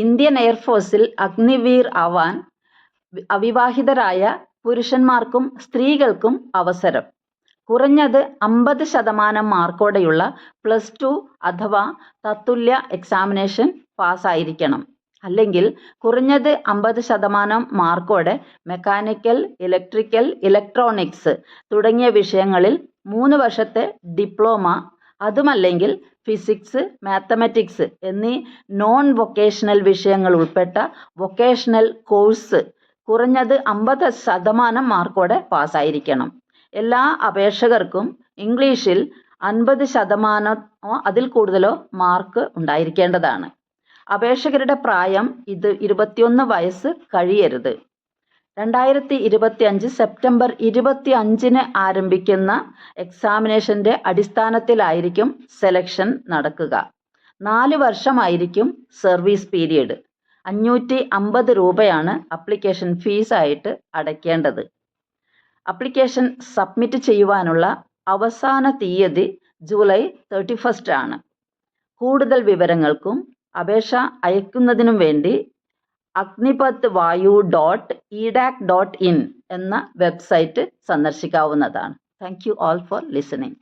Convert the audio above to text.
Indian എയർഫോഴ്സിൽ Agniveer ആവാൻ അവിവാഹിതരായ പുരുഷന്മാർക്കും സ്ത്രീകൾക്കും അവസരം. കുറഞ്ഞത് 50% മാർക്കോടെയുള്ള +2 അഥവാ തത്തുല്യ എക്സാമിനേഷൻ പാസ്സായിരിക്കണം. അല്ലെങ്കിൽ കുറഞ്ഞത് 50% മാർക്കോടെ മെക്കാനിക്കൽ, ഇലക്ട്രിക്കൽ, ഇലക്ട്രോണിക്സ് തുടങ്ങിയ വിഷയങ്ങളിൽ 3 വർഷത്തെ ഡിപ്ലോമ, അതുമല്ലെങ്കിൽ ഫിസിക്സ്, മാത്തമാറ്റിക്സ് എന്നീ നോൺ വൊക്കേഷണൽ വിഷയങ്ങൾ ഉൾപ്പെട്ട വൊക്കേഷണൽ കോഴ്സ് കുറഞ്ഞത് 50% മാർക്കോടെ പാസ്സായിരിക്കണം. എല്ലാ അപേക്ഷകർക്കും ഇംഗ്ലീഷിൽ 50% അതിൽ കൂടുതലോ മാർക്ക് ഉണ്ടായിരിക്കേണ്ടതാണ്. അപേക്ഷകരുടെ പ്രായം 21 വയസ്സ് കഴിയരുത്. 2025 സെപ്റ്റംബർ 25 ആരംഭിക്കുന്ന എക്സാമിനേഷന്റെ അടിസ്ഥാനത്തിലായിരിക്കും സെലക്ഷൻ നടക്കുക. 4 വർഷമായിരിക്കും സർവീസ് പീരിയഡ്. 550 രൂപയാണ് അപ്ലിക്കേഷൻ ഫീസായിട്ട് അടയ്ക്കേണ്ടത്. അപ്ലിക്കേഷൻ സബ്മിറ്റ് ചെയ്യുവാനുള്ള അവസാന തീയതി ജൂലൈ 31 ആണ്. കൂടുതൽ വിവരങ്ങൾക്കും അപേക്ഷ അയക്കുന്നതിനും വേണ്ടി agnipathvayu.edac.in എന്ന വെബ്സൈറ്റ് സന്ദർശിക്കാവുന്നതാണ്. Thank you all for listening.